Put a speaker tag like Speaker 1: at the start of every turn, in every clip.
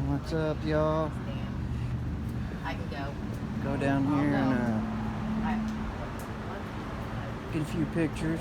Speaker 1: What's up, y'all?
Speaker 2: I can go.
Speaker 1: Go down here and
Speaker 2: I,
Speaker 1: get a few pictures.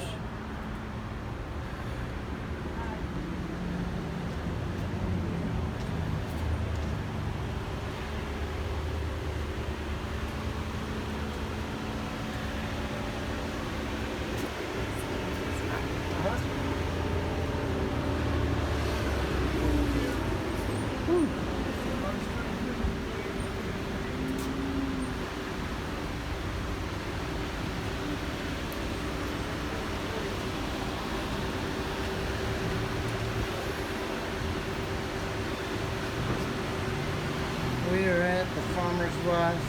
Speaker 1: We are at the Farmer's Wife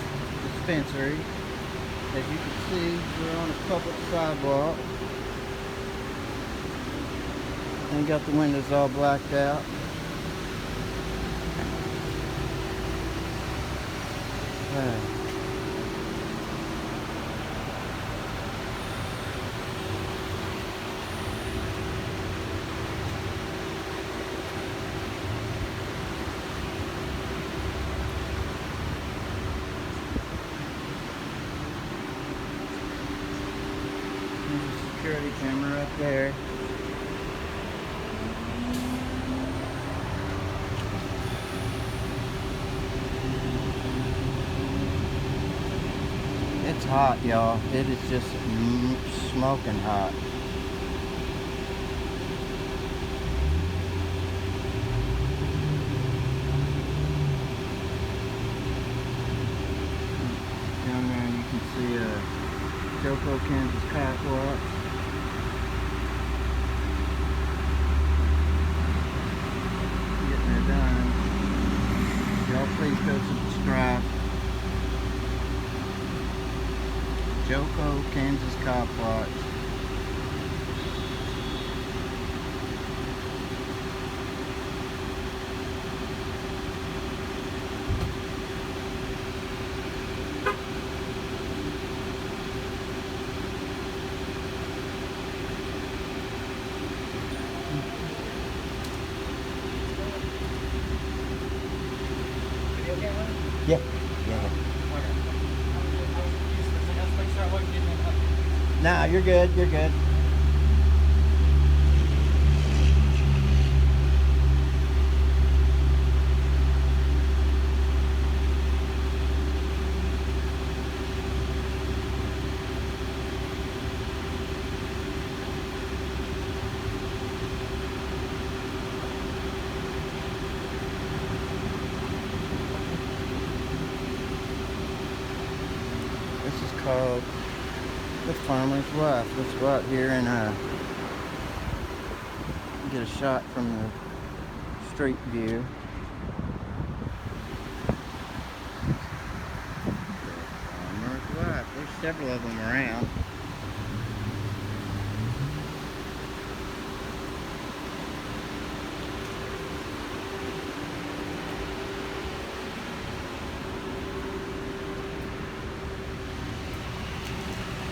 Speaker 1: dispensary. As you can see, we're on a public sidewalk. And got the windows all blacked out. There's a security camera up there. It's hot, y'all. It is just smoking hot. Down there you can see Joko, Kansas car wash. Getting it done. Y'all please go subscribe. Joko, Kansas car wash. Yeah. Nah, you're good. You're good. This is called the Farmer's Wife. Let's go out here and get a shot from the street view. Farmer's Wife. There's several of them around.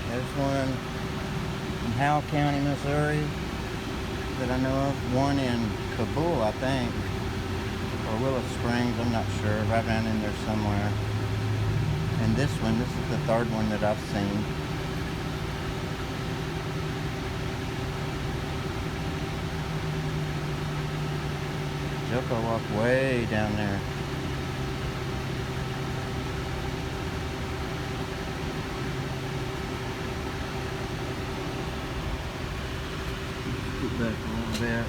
Speaker 1: There's one in Howell County, Missouri that I know of. One in Kabul, I think, or Willow Springs, I'm not sure, right around in there somewhere. And this is the third one that I've seen. Joko walked way down there. Get back a little bit.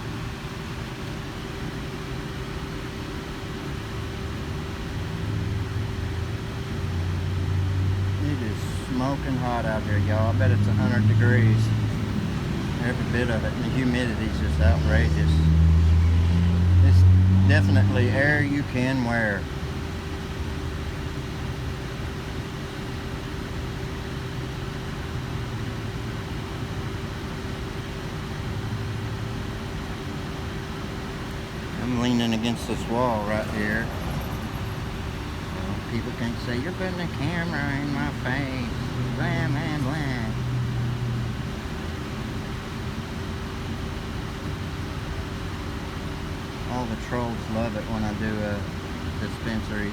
Speaker 1: It is smoking hot out here, y'all. I bet it's 100 degrees. Every bit of it. And the humidity is just outrageous. It's definitely air you can wear. I'm leaning against this wall right here. So people can't say, you're putting a camera in my face. Blah, blah, blah. All the trolls love it when I do a dispensaries.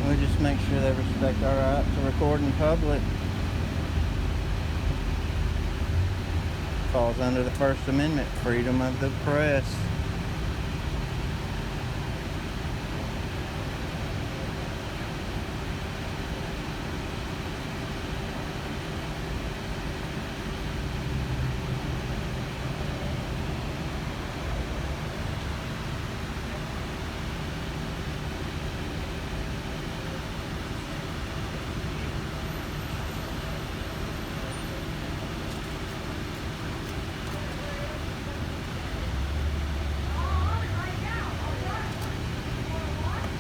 Speaker 1: We just make sure they respect our right to record in public. Falls under the First Amendment, freedom of the press.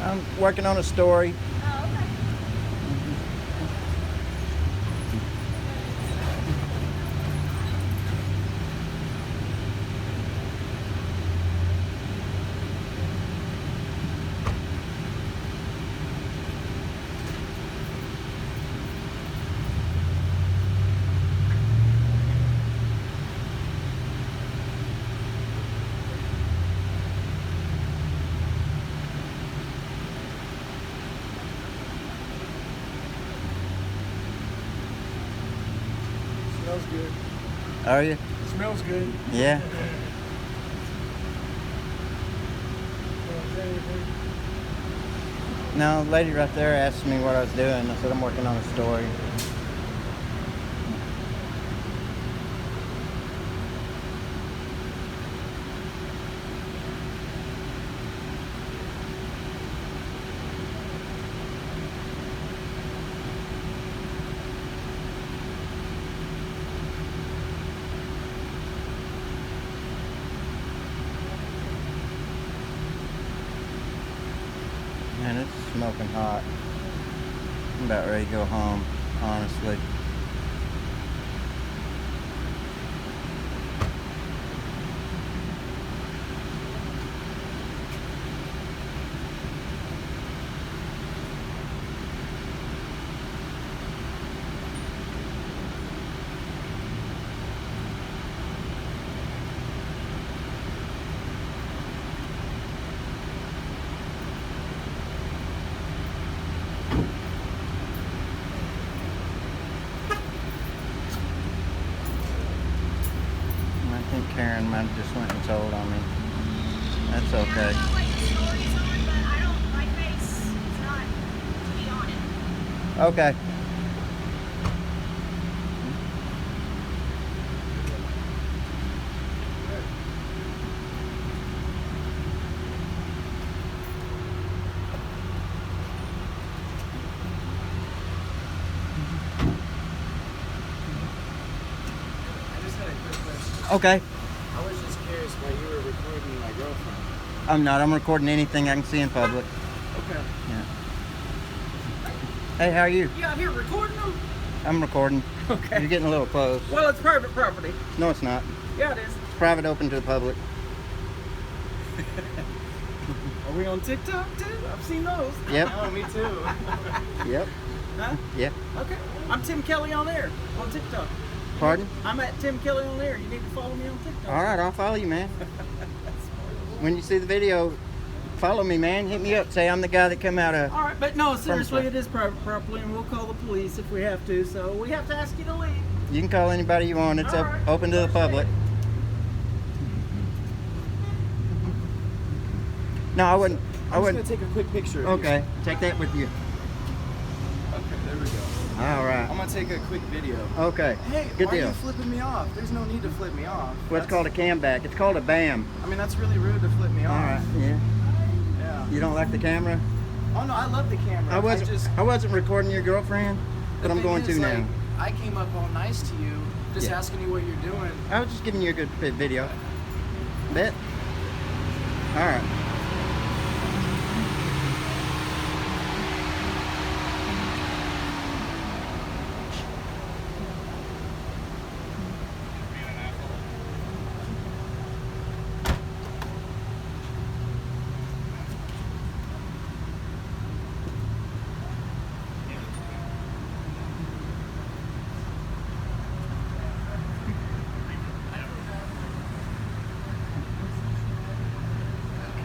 Speaker 1: I'm working on a story.
Speaker 2: Oh, okay.
Speaker 3: Smells good.
Speaker 1: Are you?
Speaker 3: Smells good.
Speaker 1: Yeah. No, the lady right there asked me what I was doing. I said I'm working on a story. Man, it's smoking hot. I'm about ready to go home, honestly. I think Karen might have just went and told on me. That's okay.
Speaker 2: I don't know what the story's on, but I don't, my face is not to be on it.
Speaker 1: Okay.
Speaker 3: I just had a quick question.
Speaker 1: Okay.
Speaker 3: I was just curious why you were recording my girlfriend.
Speaker 1: I'm not. I'm recording anything I can see in public.
Speaker 3: Okay.
Speaker 1: Yeah. Hey, how are you?
Speaker 4: You out here recording them?
Speaker 1: I'm recording.
Speaker 4: Okay.
Speaker 1: You're getting a little close.
Speaker 4: Well, it's private property.
Speaker 1: No, it's not.
Speaker 4: Yeah, it is.
Speaker 1: It's private, open to the public.
Speaker 4: Are we on TikTok too? I've seen those.
Speaker 1: Yep.
Speaker 3: Oh, me too.
Speaker 1: Yep.
Speaker 4: Huh?
Speaker 1: Yeah.
Speaker 4: Okay. I'm Tim Kelly on air on TikTok.
Speaker 1: Pardon?
Speaker 4: I'm at Tim Kelly on air. You need to follow me on TikTok.
Speaker 1: All right, I'll follow you, man. When you see the video, follow me, man. Hit me up. Say I'm the guy that come out of.
Speaker 4: All right, but no, seriously,
Speaker 1: Springfield.
Speaker 4: it is private property, and we'll call the police if we have to. So we have to ask you to leave.
Speaker 1: You can call anybody you want. It's
Speaker 4: All right.
Speaker 1: open to the public. No, I wouldn't. I
Speaker 3: I'm just
Speaker 1: wouldn't.
Speaker 3: gonna take a quick picture. Of
Speaker 1: Okay, take that with you.
Speaker 3: You. Okay, there we go.
Speaker 1: All right.
Speaker 3: I'm gonna take a quick video.
Speaker 1: Okay.
Speaker 3: Hey,
Speaker 1: Good
Speaker 3: why are
Speaker 1: deal.
Speaker 3: you flipping me off? There's no need to flip me off.
Speaker 1: What's called a cam back? It's called a BAM.
Speaker 3: I mean, that's really rude to flip me
Speaker 1: All
Speaker 3: off.
Speaker 1: right. Yeah.
Speaker 3: Yeah.
Speaker 1: You don't like the camera?
Speaker 3: Oh no, I love the camera.
Speaker 1: I wasn't recording your girlfriend, but
Speaker 3: The
Speaker 1: I'm
Speaker 3: thing
Speaker 1: going
Speaker 3: is,
Speaker 1: to
Speaker 3: like,
Speaker 1: now.
Speaker 3: I came up all nice to you, just
Speaker 1: Yeah.
Speaker 3: asking you what you're doing.
Speaker 1: I was just giving you a good video. Bet. All right.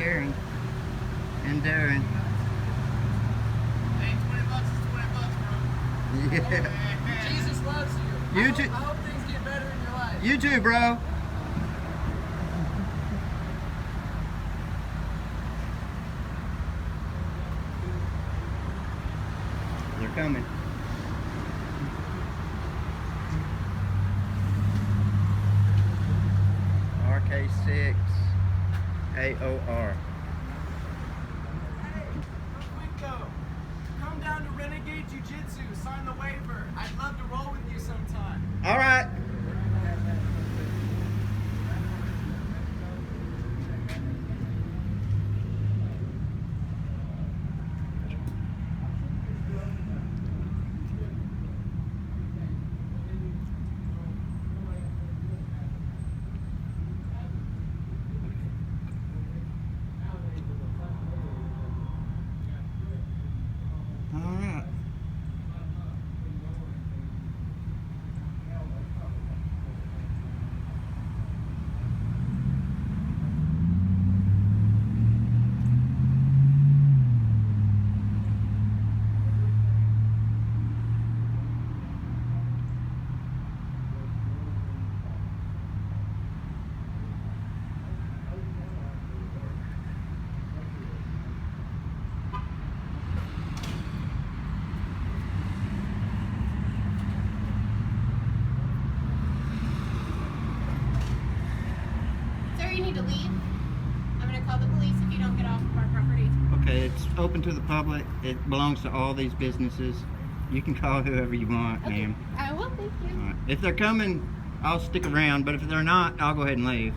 Speaker 1: caring and daring.
Speaker 3: Hey, $20 is $20, bro.
Speaker 1: Yeah.
Speaker 3: Jesus loves you.
Speaker 1: You
Speaker 3: I
Speaker 1: too.
Speaker 3: hope things get better in your life.
Speaker 1: You too, bro. They're coming. RK6 AOR.
Speaker 3: Hey, real quick though. Come down to Renegade Jiu-Jitsu. Sign the waiver. I'd love to roll with you sometime.
Speaker 1: All right. All right.
Speaker 2: Sir, you need to leave. I'm gonna call the police if you don't get off of our property.
Speaker 1: Okay, it's open to the public. It belongs to all these businesses. You can call whoever you want,
Speaker 2: Okay.
Speaker 1: ma'am.
Speaker 2: I will, thank you.
Speaker 1: All right. If they're coming, I'll stick around, but if they're not, I'll go ahead and leave.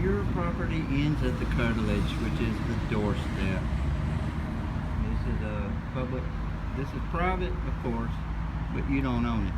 Speaker 1: Your property ends at the curtilage, which is the doorstep. This is a public, this is private, of course, but you don't own it.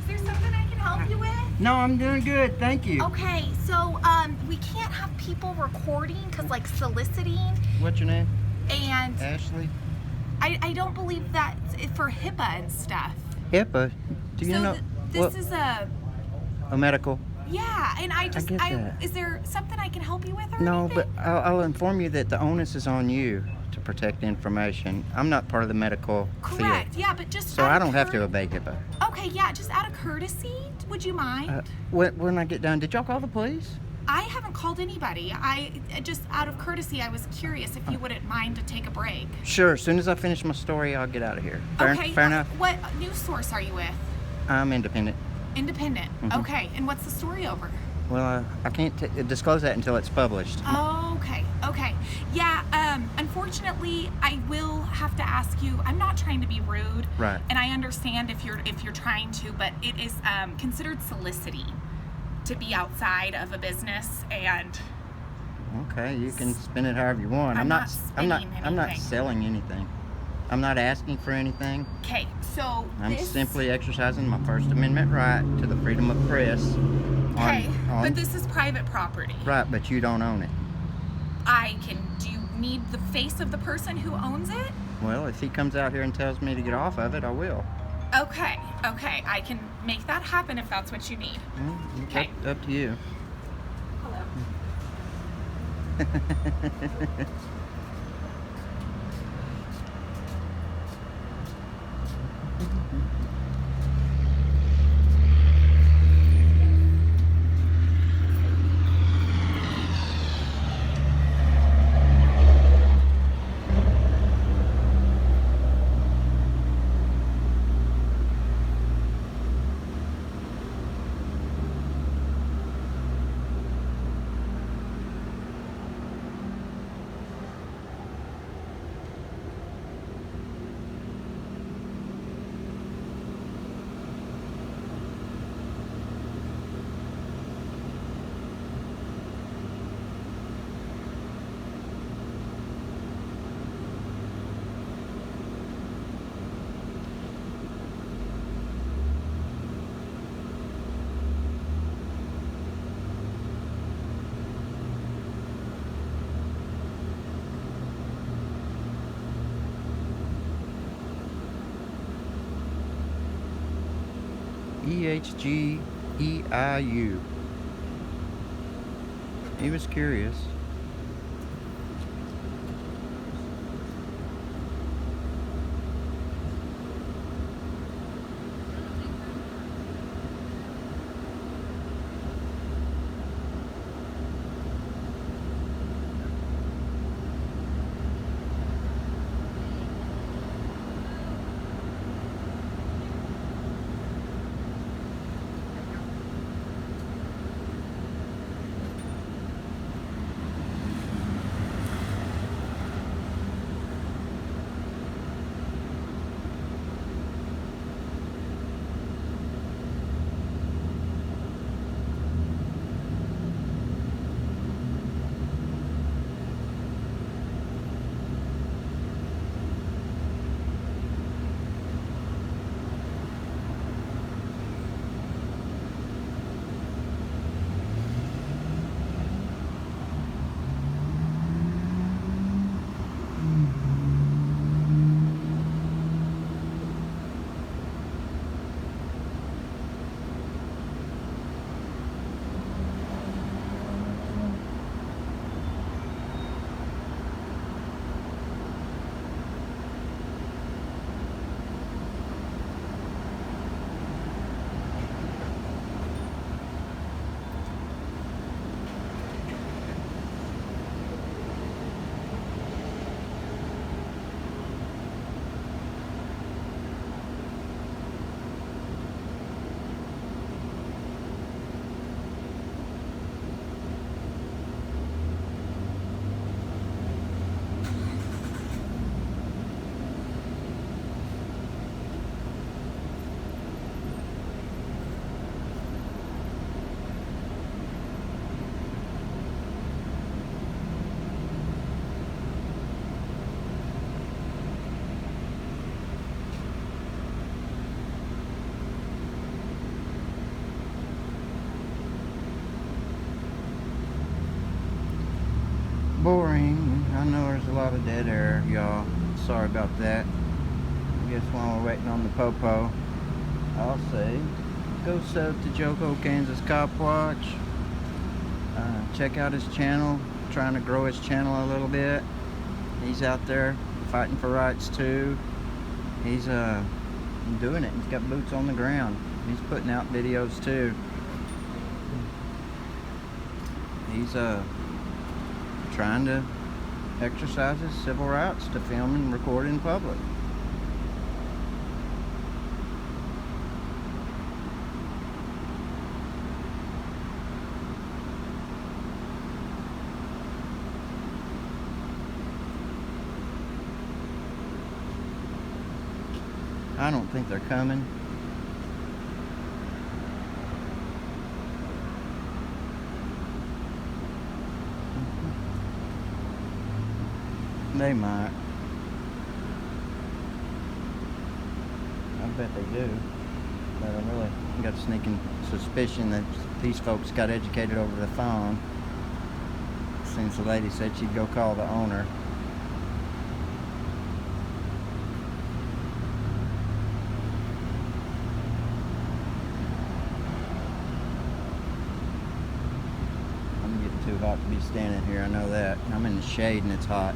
Speaker 2: Is there something I can help you with?
Speaker 1: No, I'm doing good, thank you.
Speaker 2: Okay, so we can't have people recording because like soliciting,
Speaker 1: What's your name?
Speaker 2: and
Speaker 1: Ashley?
Speaker 2: I don't believe that's for HIPAA and stuff.
Speaker 1: HIPAA? Do you
Speaker 2: so
Speaker 1: know?
Speaker 2: this is a
Speaker 1: medical?
Speaker 2: yeah, and I just
Speaker 1: get that.
Speaker 2: is there something I can help you with or
Speaker 1: No,
Speaker 2: anything?
Speaker 1: but I'll inform you that the onus is on you to protect information. I'm not part of the medical
Speaker 2: Correct.
Speaker 1: field,
Speaker 2: Yeah, but just
Speaker 1: so
Speaker 2: out
Speaker 1: I
Speaker 2: of
Speaker 1: don't have to obey HIPAA.
Speaker 2: Okay, yeah, just out of courtesy, would you mind?
Speaker 1: When I get done, did y'all call the police?
Speaker 2: I haven't called anybody. I just out of courtesy, I was curious if you wouldn't mind to take a break.
Speaker 1: Sure, as soon as I finish my story, I'll get out of here. Fair enough?
Speaker 2: What news source are you with?
Speaker 1: I'm independent.
Speaker 2: Independent.
Speaker 1: Mhm.
Speaker 2: Okay, and what's the story over?
Speaker 1: Well, I can't disclose that until it's published.
Speaker 2: Okay, okay. Yeah, unfortunately, I will have to ask you, I'm not trying to be rude.
Speaker 1: Right.
Speaker 2: And I understand if you're trying to, but it is considered soliciting to be outside of a business, and
Speaker 1: Okay, you can spin it however you want.
Speaker 2: I'm not
Speaker 1: I'm not
Speaker 2: anything.
Speaker 1: selling anything. I'm not asking for anything.
Speaker 2: okay, so
Speaker 1: I'm
Speaker 2: this,
Speaker 1: simply exercising my First Amendment right to the freedom of press.
Speaker 2: okay, but this is private property.
Speaker 1: Right, but you don't own it.
Speaker 2: Do you need the face of the person who owns it?
Speaker 1: Well, if he comes out here and tells me to get off of it, I will.
Speaker 2: Okay, okay, I can make that happen if that's what you need.
Speaker 1: Well, it's
Speaker 2: Okay.
Speaker 1: up to you.
Speaker 2: Hello.
Speaker 1: EHGEIU. He was curious. Boring. I know there's a lot of dead air, y'all. Sorry about that. I guess while we're waiting on the popo, I'll say go sub to Joko Kansas Cop Watch. Check out his channel. Trying to grow his channel a little bit. He's out there fighting for rights too. He's doing it. He's got boots on the ground. He's putting out videos too. He's trying to exercise his civil rights to film and record in public. I don't think they're coming. They might. I bet they do. But I really got a sneaking suspicion that these folks got educated over the phone, since the lady said she'd go call the owner. I'm getting too hot to be standing here, I know that. I'm in the shade and it's hot.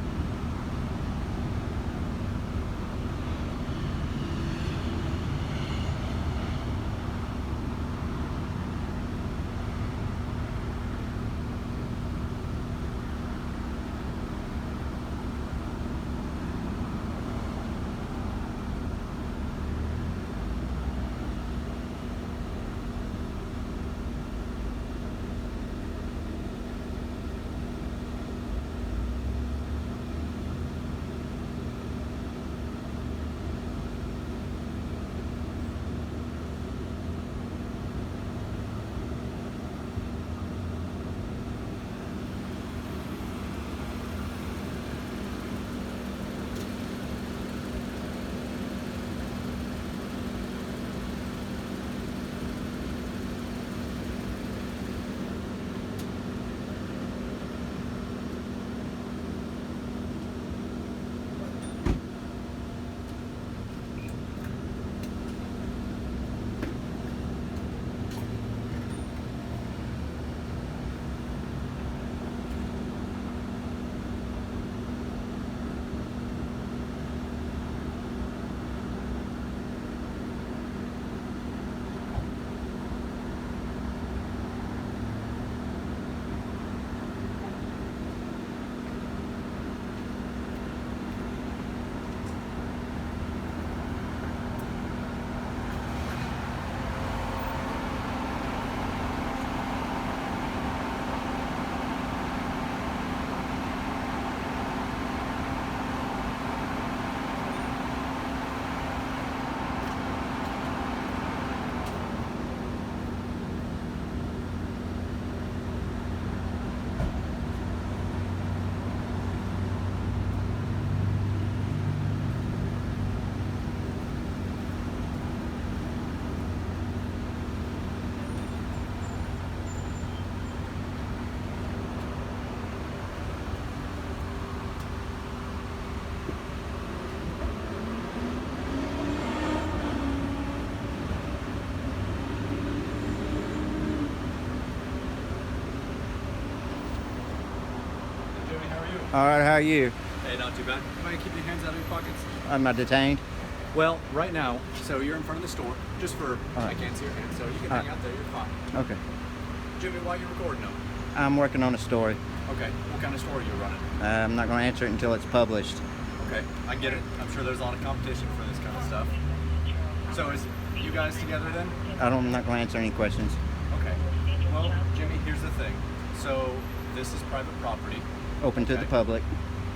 Speaker 1: All right, how are you?
Speaker 5: Hey, not too bad. You mind keeping your hands out of your pockets?
Speaker 1: I'm not detained.
Speaker 5: Well, right now, so you're in front of the store, just for,
Speaker 1: All
Speaker 5: I
Speaker 1: right.
Speaker 5: can't see your hands, so you can
Speaker 1: All
Speaker 5: hang
Speaker 1: right.
Speaker 5: out there, you're fine.
Speaker 1: Okay.
Speaker 5: Jimmy, why are you recording them?
Speaker 1: I'm working on a story.
Speaker 5: Okay, what kind of store are you running?
Speaker 1: I'm not going to answer it until it's published.
Speaker 5: Okay, I get it. I'm sure there's a lot of competition for this kind of stuff. So is you guys together then?
Speaker 1: I'm not going to answer any questions.
Speaker 5: Okay. Well, Jimmy, here's the thing. So this is private property.
Speaker 1: Open to the
Speaker 5: Okay.
Speaker 1: public.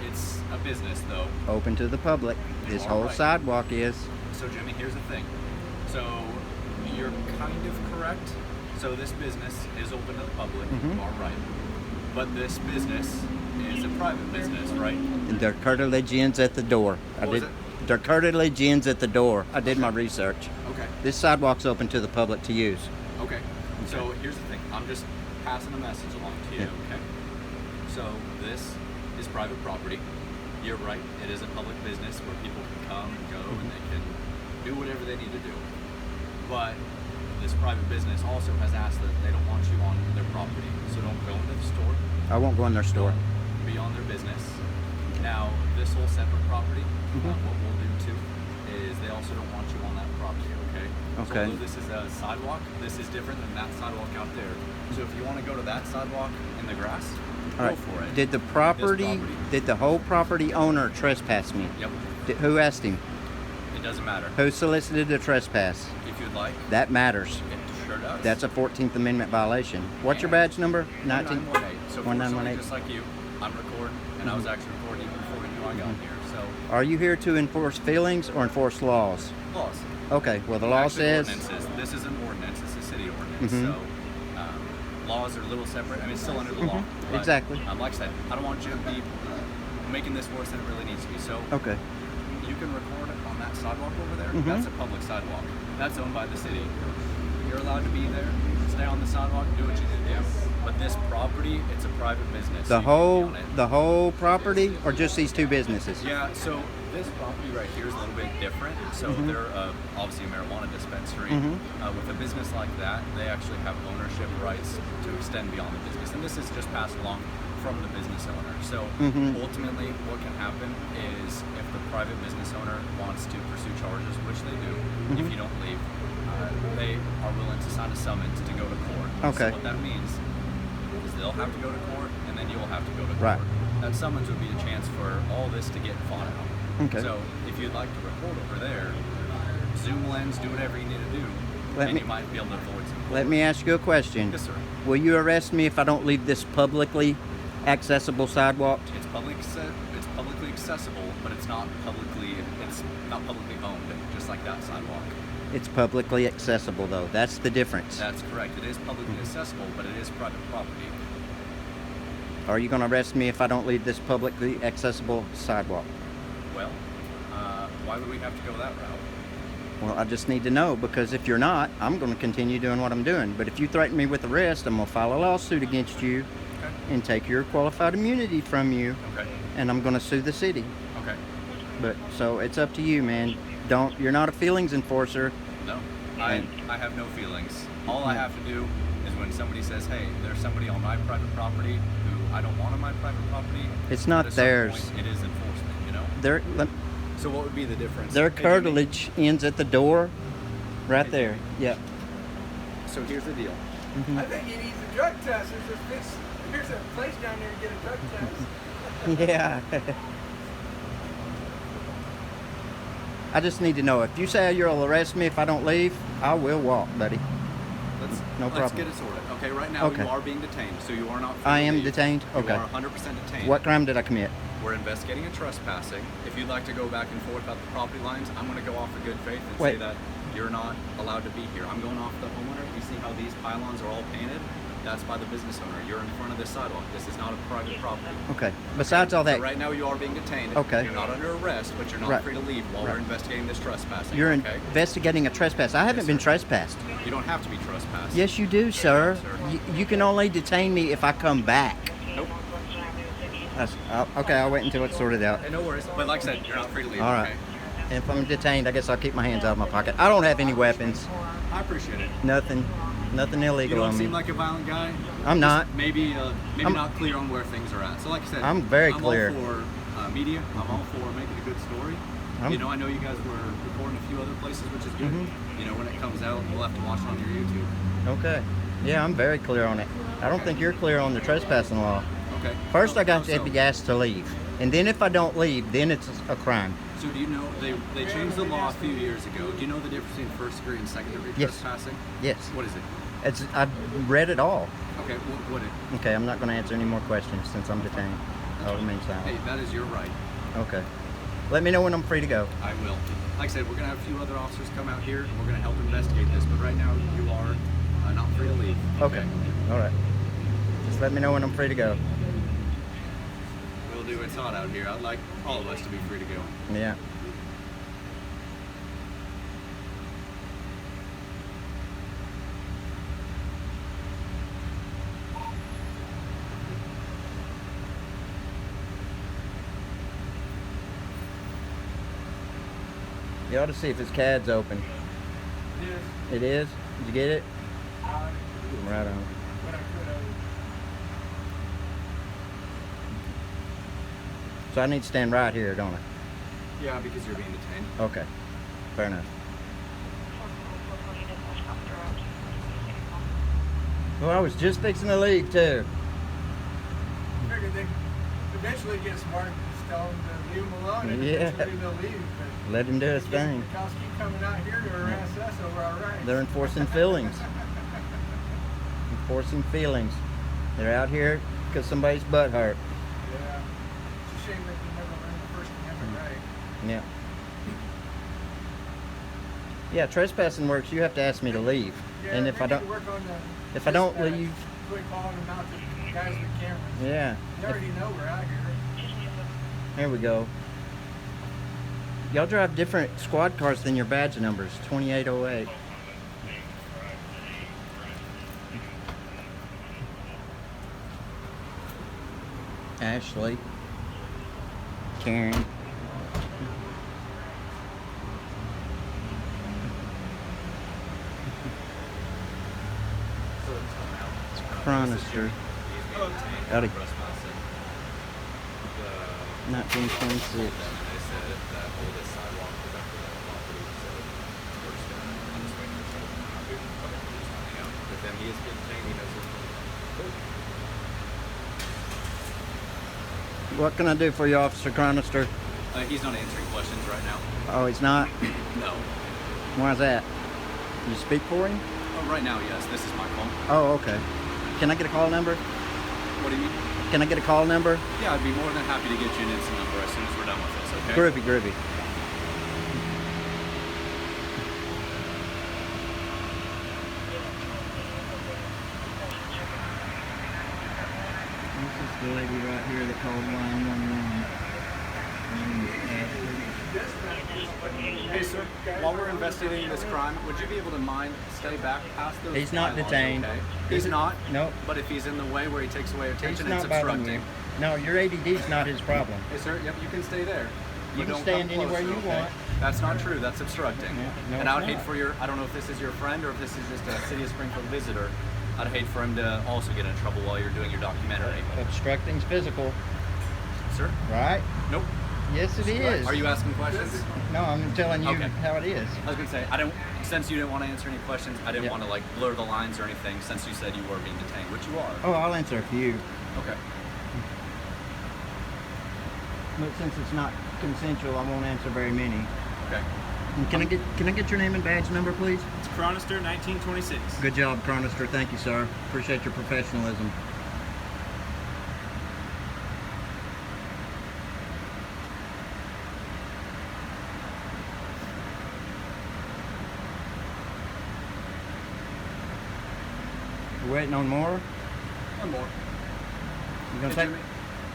Speaker 5: It's a business, though.
Speaker 1: Open to the public. This
Speaker 5: All
Speaker 1: whole
Speaker 5: right.
Speaker 1: sidewalk is.
Speaker 5: So Jimmy, here's the thing. So you're kind of correct. So this business is open to the public.
Speaker 1: Mhm.
Speaker 5: You are right. But this business is a private business, right?
Speaker 1: Their curtilage ends at the door.
Speaker 5: What was it?
Speaker 1: Their curtilage ends at the door. I did my research.
Speaker 5: Okay.
Speaker 1: This sidewalk's open to the public to use.
Speaker 5: Okay. So here's the thing. I'm just passing a message along to you,
Speaker 1: Yeah.
Speaker 5: okay? So this is private property. You're right. It is a public business where people can come and go and they can do whatever they need to do. But this private business also has asked that they don't want you on their property. So don't go into the store.
Speaker 1: I won't go in their store.
Speaker 5: Don't be on their business. Now, this whole separate property, what we'll do too is they also don't want you on that property, okay?
Speaker 1: Okay.
Speaker 5: So although this is a sidewalk, this is different than that sidewalk out there. So if you want to go to that sidewalk in the grass,
Speaker 1: All
Speaker 5: go
Speaker 1: right.
Speaker 5: for it.
Speaker 1: Did the property,
Speaker 5: property.
Speaker 1: did the whole property owner trespass me?
Speaker 5: Yep.
Speaker 1: Who asked him?
Speaker 5: It doesn't matter.
Speaker 1: Who solicited the trespass?
Speaker 5: If you'd like,
Speaker 1: That matters.
Speaker 5: it sure does.
Speaker 1: That's a 14th Amendment violation. What's your badge number? 19?
Speaker 5: 1918. So
Speaker 1: 1918.
Speaker 5: just like you, I'm recording, and I was actually recording even before you knew I got here. So
Speaker 1: Are you here to enforce feelings or enforce laws?
Speaker 5: laws.
Speaker 1: Okay, well the law
Speaker 5: Actually,
Speaker 1: says...
Speaker 5: ordinances. This is an ordinance. It's a city ordinance.
Speaker 1: Mhm.
Speaker 5: So laws are a little separate. I mean, it's still under the law. But,
Speaker 1: Exactly.
Speaker 5: like I said, I don't want you to be making this worse than it really needs to be. So
Speaker 1: Okay.
Speaker 5: you can record it on that sidewalk over there.
Speaker 1: Mhm.
Speaker 5: That's a public sidewalk. That's owned by the city. You're allowed to be there. Stay on the sidewalk. Do what you need to do. But this property, it's a private business.
Speaker 1: The
Speaker 5: You can't be on it.
Speaker 1: whole property or just these two businesses?
Speaker 5: Yeah, so this property right here is a little bit different. So they're obviously a marijuana dispensary.
Speaker 1: Mhm.
Speaker 5: With a business like that, they actually have ownership rights to extend beyond the business. And this is just passed along from the business owner. So
Speaker 1: Mhm.
Speaker 5: ultimately, what can happen is if the private business owner wants to pursue charges, which they do, if you don't leave, they are willing to sign a summons to go to court.
Speaker 1: Okay.
Speaker 5: So what that means is they'll have to go to court, and then you'll have to go to court.
Speaker 1: Right.
Speaker 5: That summons would be a chance for all this to get fought out.
Speaker 1: Okay.
Speaker 5: So if you'd like to record over there, zoom lens, do whatever you need to do,
Speaker 1: Let
Speaker 5: and
Speaker 1: me-
Speaker 5: you might be able to avoid some court.
Speaker 1: Let me ask you a question.
Speaker 5: Yes, sir.
Speaker 1: Will you arrest me if I don't leave this publicly accessible sidewalk?
Speaker 5: It's publicly accessible, but it's not publicly owned, just like that sidewalk.
Speaker 1: It's publicly accessible though. That's the difference.
Speaker 5: That's correct. It is publicly accessible, but it is private property.
Speaker 1: Are you going to arrest me if I don't leave this publicly accessible sidewalk?
Speaker 5: Well, why would we have to go that route?
Speaker 1: Well, I just need to know because if you're not, I'm going to continue doing what I'm doing. But if you threaten me with arrest, I'm going to file a lawsuit against you
Speaker 5: Okay.
Speaker 1: and take your qualified immunity from you,
Speaker 5: Okay.
Speaker 1: and I'm going to sue the city.
Speaker 5: Okay.
Speaker 1: But so it's up to you, man. You're not a feelings enforcer.
Speaker 5: No, I have no feelings. All I have to do is when somebody says, hey, there's somebody on my private property who I don't want on my private property.
Speaker 1: It's not
Speaker 5: at a certain
Speaker 1: theirs.
Speaker 5: point, it is enforcement, you know?
Speaker 1: Their
Speaker 5: So what would be the difference?
Speaker 1: their
Speaker 5: Hey, Jimmy,
Speaker 1: curtilage ends at the door, right there. Yeah.
Speaker 5: So here's the deal.
Speaker 4: I think he needs a drug test. There's a place down there to get a drug test.
Speaker 1: Yeah. I just need to know if you say you'll arrest me if I don't leave, I will walk, buddy. No
Speaker 5: Let's
Speaker 1: problem.
Speaker 5: get it sorted. Okay, right now
Speaker 1: Okay.
Speaker 5: you are being detained, so you are not free
Speaker 1: I
Speaker 5: to
Speaker 1: am
Speaker 5: leave.
Speaker 1: detained? Okay.
Speaker 5: You are 100% detained.
Speaker 1: What crime did I commit?
Speaker 5: We're investigating a trespassing. If you'd like to go back and forth about the property lines, I'm going to go off of good faith and
Speaker 1: Wait.
Speaker 5: say that you're not allowed to be here. I'm going off the homeowner. You see how these pylons are all painted? That's by the business owner. You're in front of this sidewalk. This is not a private property.
Speaker 1: Okay. Besides all that,
Speaker 5: So right now you are being detained.
Speaker 1: Okay.
Speaker 5: You're not under arrest, but you're not
Speaker 1: Right.
Speaker 5: free to leave while
Speaker 1: Right.
Speaker 5: we're investigating this trespassing.
Speaker 1: you're
Speaker 5: okay?
Speaker 1: investigating a trespass. I haven't
Speaker 5: Yes,
Speaker 1: been
Speaker 5: sir.
Speaker 1: trespassed.
Speaker 5: You don't have to be trespassed.
Speaker 1: Yes, you do, sir.
Speaker 5: sir.
Speaker 1: You can only detain me if I come back.
Speaker 5: Nope.
Speaker 1: Okay, I'll wait until it's sorted out.
Speaker 5: Hey, no worries. But like I said, you're not free to leave.
Speaker 1: All right.
Speaker 5: Okay?
Speaker 1: If I'm detained, I guess I'll keep my hands out of my pocket. I don't have any weapons.
Speaker 5: I appreciate it.
Speaker 1: Nothing. Nothing
Speaker 5: You
Speaker 1: illegal
Speaker 5: don't
Speaker 1: on me.
Speaker 5: seem like a violent guy.
Speaker 1: I'm not.
Speaker 5: Maybe
Speaker 1: I'm-
Speaker 5: not clear on where things are at. So like I said,
Speaker 1: I'm very clear.
Speaker 5: all for media. I'm all for making a good story.
Speaker 1: I'm-
Speaker 5: I know you guys were recording a few other places, which is good.
Speaker 1: Mhm.
Speaker 5: You know, when it comes out, we'll have to watch it on your YouTube.
Speaker 1: Okay. Yeah, I'm very clear on it. I don't think you're clear on the trespassing law.
Speaker 5: Okay.
Speaker 1: First, I got
Speaker 5: How
Speaker 1: to
Speaker 5: so?
Speaker 1: be asked to leave, and then if I don't leave, then it's a crime.
Speaker 5: So do you know they changed the law a few years ago? Do you know the difference between first degree and second degree
Speaker 1: Yes.
Speaker 5: trespassing?
Speaker 1: Yes.
Speaker 5: What is it?
Speaker 1: I've read it all.
Speaker 5: Okay. What it?
Speaker 1: Okay, I'm not going to answer any more questions since I'm detained. I'll remain
Speaker 5: Hey,
Speaker 1: silent.
Speaker 5: that is your right.
Speaker 1: Okay. Let me know when I'm free to go.
Speaker 5: I will. Like I said, we're gonna have a few other officers come out here, and we're gonna help investigate this. But right now, you are not free to leave.
Speaker 1: Okay. All right. Just let me know when I'm free to go.
Speaker 5: We'll do. It's hot out here. I'd like all of us to be free to go.
Speaker 1: Yeah. You ought to see if his CAD's open.
Speaker 4: It is.
Speaker 1: It is? Did you get it? Right on.
Speaker 4: What I could have.
Speaker 1: So I need to stand right here, don't I?
Speaker 5: Yeah, because you're being detained.
Speaker 1: Okay. Fair enough. Well, I was just fixing to leave too.
Speaker 4: Figured they eventually get smart and just tell them to leave them alone, and
Speaker 1: Yeah.
Speaker 4: eventually they'll leave. But
Speaker 1: Let him do his
Speaker 4: the
Speaker 1: thing.
Speaker 4: cops keep coming out here to harass us over our rights.
Speaker 1: They're enforcing feelings. Enforcing feelings. They're out here because somebody's butt hurt.
Speaker 4: Yeah. It's a shame that they never learned the First Amendment right.
Speaker 1: Yeah. Yeah, trespassing works. You have to ask me to leave,
Speaker 4: Yeah,
Speaker 1: and if
Speaker 4: they
Speaker 1: I
Speaker 4: need
Speaker 1: don't,
Speaker 4: to work on the
Speaker 1: if I don't
Speaker 4: dispatch.
Speaker 1: leave,
Speaker 4: Quit calling them out to guys with cameras.
Speaker 1: yeah.
Speaker 4: They already know we're out here.
Speaker 1: There we go. Y'all drive different squad cars than your badge numbers. 2808. Ashley. Karen. It's Chronister. Howdy. 1926. What can I do for you, Officer Chronister?
Speaker 5: He's not answering questions right now.
Speaker 1: Oh, he's not?
Speaker 5: No.
Speaker 1: Why's that? You speak for him?
Speaker 5: Oh, right now, yes. This is my phone.
Speaker 1: Oh, okay. Can I get a call number?
Speaker 5: What do you mean?
Speaker 1: Can I get a call number?
Speaker 5: Yeah, I'd be more than happy to get you an instant number as soon as we're done with this, okay?
Speaker 1: Groovy, groovy. This is the lady right here that called 911.
Speaker 5: Hey, sir. While we're investigating this crime, would you be able to stay back past those
Speaker 1: He's not
Speaker 5: pylons,
Speaker 1: detained.
Speaker 5: Okay? He's not?
Speaker 1: Nope.
Speaker 5: But if he's in the way where he takes away
Speaker 1: He's
Speaker 5: attention,
Speaker 1: not
Speaker 5: it's
Speaker 1: bothering
Speaker 5: obstructing.
Speaker 1: you. No, your ADD's not his problem.
Speaker 5: Hey, sir, yep, you can stay there.
Speaker 1: You
Speaker 5: But
Speaker 1: can
Speaker 5: don't
Speaker 1: stand
Speaker 5: come
Speaker 1: anywhere
Speaker 5: closer,
Speaker 1: you
Speaker 5: okay?
Speaker 1: want.
Speaker 5: That's not true. That's obstructing.
Speaker 1: Yeah, no,
Speaker 5: and I would
Speaker 1: it's
Speaker 5: hate
Speaker 1: not.
Speaker 5: for I don't know if this is your friend or if this is just a City of Springfield visitor. I'd hate for him to also get in trouble while you're doing your documentary.
Speaker 1: Obstructing's physical,
Speaker 5: Sir?
Speaker 1: right?
Speaker 5: Nope.
Speaker 1: Yes, it is.
Speaker 5: Are you asking questions?
Speaker 1: No, I'm telling you
Speaker 5: Okay.
Speaker 1: how it is.
Speaker 5: I was gonna say, since you didn't want to answer any questions, I didn't
Speaker 1: Yeah.
Speaker 5: want to blur the lines or anything since you said you were being detained, which you are.
Speaker 1: Oh, I'll answer a few.
Speaker 5: Okay.
Speaker 1: But since it's not consensual, I won't answer very many.
Speaker 5: Okay.
Speaker 1: And can I get your name and badge number, please?
Speaker 3: It's Chronister 1926.
Speaker 1: Good job, Chronister. Thank you, sir. Appreciate your professionalism. We're waiting on more.
Speaker 5: One more.
Speaker 1: You gonna
Speaker 5: Hey,
Speaker 1: take?
Speaker 5: Jimmy,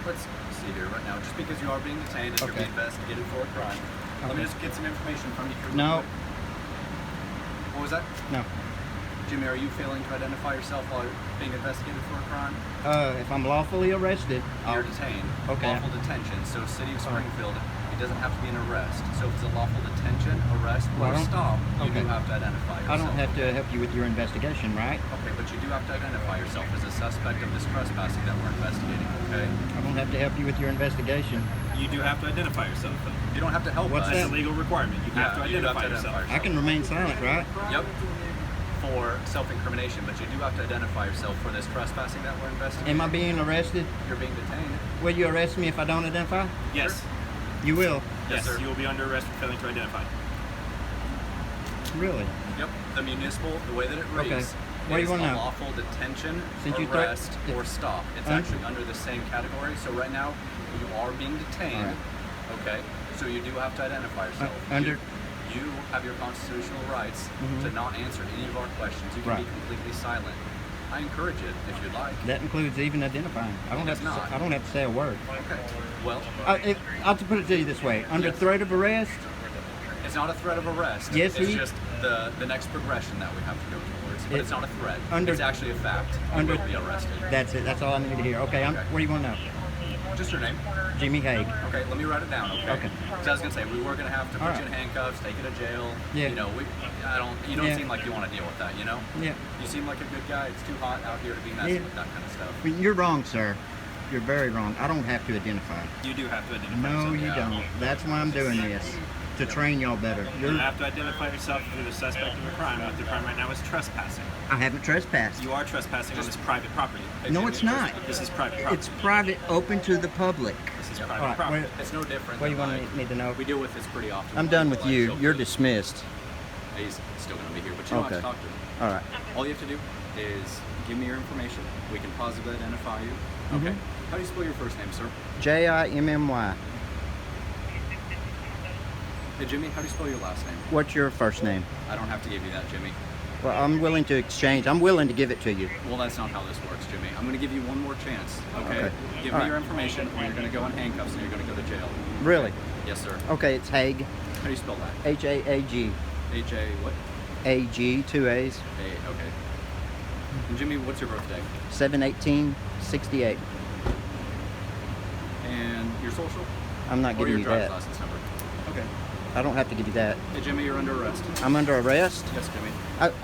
Speaker 5: let's see here right now. Just because you are being detained and you're
Speaker 1: Okay.
Speaker 5: being investigated for a crime, let me
Speaker 1: Okay.
Speaker 5: just get some information from you. here real
Speaker 1: No,
Speaker 5: quick. What was that?
Speaker 1: no.
Speaker 5: Jimmy, are you failing to identify yourself while being investigated for a crime?
Speaker 1: If I'm lawfully arrested,
Speaker 5: You're detained.
Speaker 1: Okay.
Speaker 5: Lawful detention. So City of Springfield, doesn't have to be an arrest. So if it's a lawful detention, arrest,
Speaker 1: Well, I
Speaker 5: or
Speaker 1: don't-
Speaker 5: stop, you
Speaker 1: okay.
Speaker 5: do have to identify yourself.
Speaker 1: I don't have to help you with your investigation, right?
Speaker 5: Okay, but you do have to identify yourself as a suspect of this trespassing that we're investigating, okay?
Speaker 1: I don't have to help you with your investigation.
Speaker 6: You do have to identify yourself, though.
Speaker 5: You don't have to help
Speaker 1: What's
Speaker 5: us.
Speaker 6: That's
Speaker 1: that?
Speaker 6: a legal requirement. You have to
Speaker 5: you do have
Speaker 6: identify
Speaker 5: to
Speaker 6: yourself.
Speaker 5: identify
Speaker 1: I can remain silent, right?
Speaker 5: Yep. For self-incrimination, but you do have to identify yourself for this trespassing that we're investigating.
Speaker 1: Am I being arrested?
Speaker 5: You're being detained.
Speaker 1: Will you arrest me if I don't identify?
Speaker 6: Yes.
Speaker 1: You will.
Speaker 5: Yes,
Speaker 6: Yes,
Speaker 5: sir.
Speaker 6: you will be under arrest for failing to identify.
Speaker 1: Really?
Speaker 5: Yep. The municipal, the way that it reads,
Speaker 1: Okay. What do you
Speaker 5: is
Speaker 1: want
Speaker 5: a
Speaker 1: now?
Speaker 5: lawful detention,
Speaker 1: Since you
Speaker 5: arrest,
Speaker 1: threat-
Speaker 5: or stop. It's
Speaker 1: Un-
Speaker 5: actually under the same category. So right now, you are being detained.
Speaker 1: All
Speaker 5: Okay. So you do have to identify yourself.
Speaker 1: under-
Speaker 5: You have your constitutional rights
Speaker 1: Mhm.
Speaker 5: to not answer any of our questions. You can be
Speaker 1: Right.
Speaker 5: completely silent. I encourage it if you'd like.
Speaker 1: That includes even identifying. I don't have
Speaker 5: It's
Speaker 1: to.
Speaker 5: not.
Speaker 1: I don't have to say a word.
Speaker 5: Okay. Well,
Speaker 1: I'll put it to you this way: under
Speaker 5: Yes.
Speaker 1: threat of arrest,
Speaker 5: it's not a threat of arrest.
Speaker 1: Yes,
Speaker 5: it's
Speaker 1: he-
Speaker 5: just the next progression that we have to go towards. But
Speaker 1: It-
Speaker 5: it's not a threat.
Speaker 1: under-
Speaker 5: It's actually a fact. You
Speaker 1: under-
Speaker 5: will be arrested.
Speaker 1: that's it. That's all I need to hear. Okay.
Speaker 5: Okay.
Speaker 1: What do you want to know?
Speaker 5: Just your name.
Speaker 1: Jimmy Haig.
Speaker 5: Okay, let me write it down. Okay.
Speaker 1: Okay.
Speaker 5: So I was gonna say we were gonna have to put
Speaker 1: All
Speaker 5: you
Speaker 1: right.
Speaker 5: in handcuffs, take you to jail.
Speaker 1: Yeah.
Speaker 5: You know, you don't
Speaker 1: Yeah.
Speaker 5: seem like you want to deal with that. You know.
Speaker 1: Yeah.
Speaker 5: You seem like a good guy. It's too hot out here to be messing
Speaker 1: Yeah.
Speaker 5: with that kind of stuff.
Speaker 1: I mean, you're wrong, sir. You're very wrong. I don't have to identify.
Speaker 6: You do have to identify
Speaker 1: No,
Speaker 6: yourself.
Speaker 1: you
Speaker 5: Yeah.
Speaker 1: don't. That's why I'm doing this. To train y'all better.
Speaker 6: You have to identify yourself if you're the suspect of a crime. What the crime right now is trespassing.
Speaker 1: I haven't trespassed.
Speaker 6: You are trespassing on this private property.
Speaker 5: Hey,
Speaker 1: No,
Speaker 5: Jimmy,
Speaker 1: it's not.
Speaker 6: This is private property.
Speaker 1: It's private, open to the public.
Speaker 6: This is
Speaker 5: Yeah.
Speaker 6: private
Speaker 1: All right.
Speaker 6: property.
Speaker 5: It's no different.
Speaker 1: What do you
Speaker 5: than,
Speaker 1: want
Speaker 5: like,
Speaker 1: me to know?
Speaker 5: We deal with this pretty often.
Speaker 1: I'm done with
Speaker 5: Like,
Speaker 1: you.
Speaker 5: so
Speaker 1: You're
Speaker 5: please-
Speaker 1: dismissed.
Speaker 5: He's still gonna be here, but you don't have
Speaker 1: Okay.
Speaker 5: to talk to him.
Speaker 1: All right.
Speaker 5: All you have to do is give me your information. We can positively identify you.
Speaker 1: Mhm.
Speaker 5: Okay. How do you spell your first name, sir?
Speaker 1: Jimmy.
Speaker 5: Hey, Jimmy. How do you spell your last name?
Speaker 1: What's your first name?
Speaker 5: I don't have to give you that, Jimmy.
Speaker 1: Well, I'm willing to exchange. I'm willing to give it to you.
Speaker 5: Well, that's not how this works, Jimmy. I'm going to give you one more chance, okay?
Speaker 1: Okay.
Speaker 5: Give
Speaker 1: All
Speaker 5: me
Speaker 1: right.
Speaker 5: your information, or you're going to go in handcuffs and you're going to go to jail.
Speaker 1: Really?
Speaker 5: Yes, sir.
Speaker 1: Okay, it's Haig.
Speaker 5: How do you spell that?
Speaker 1: H-A-A-G.
Speaker 5: H-A what?
Speaker 1: A-G, 2 A's.
Speaker 5: A, okay. And Jimmy, what's your birthday?
Speaker 1: 7/18/68.
Speaker 5: And your social?
Speaker 1: I'm not
Speaker 5: Or
Speaker 1: giving
Speaker 5: your
Speaker 1: you
Speaker 5: driver's
Speaker 1: that.
Speaker 5: license number? Okay.
Speaker 1: I don't have to give you that.
Speaker 5: Hey, Jimmy, you're under arrest.
Speaker 1: I'm under arrest.
Speaker 5: Yes, Jimmy.
Speaker 1: I have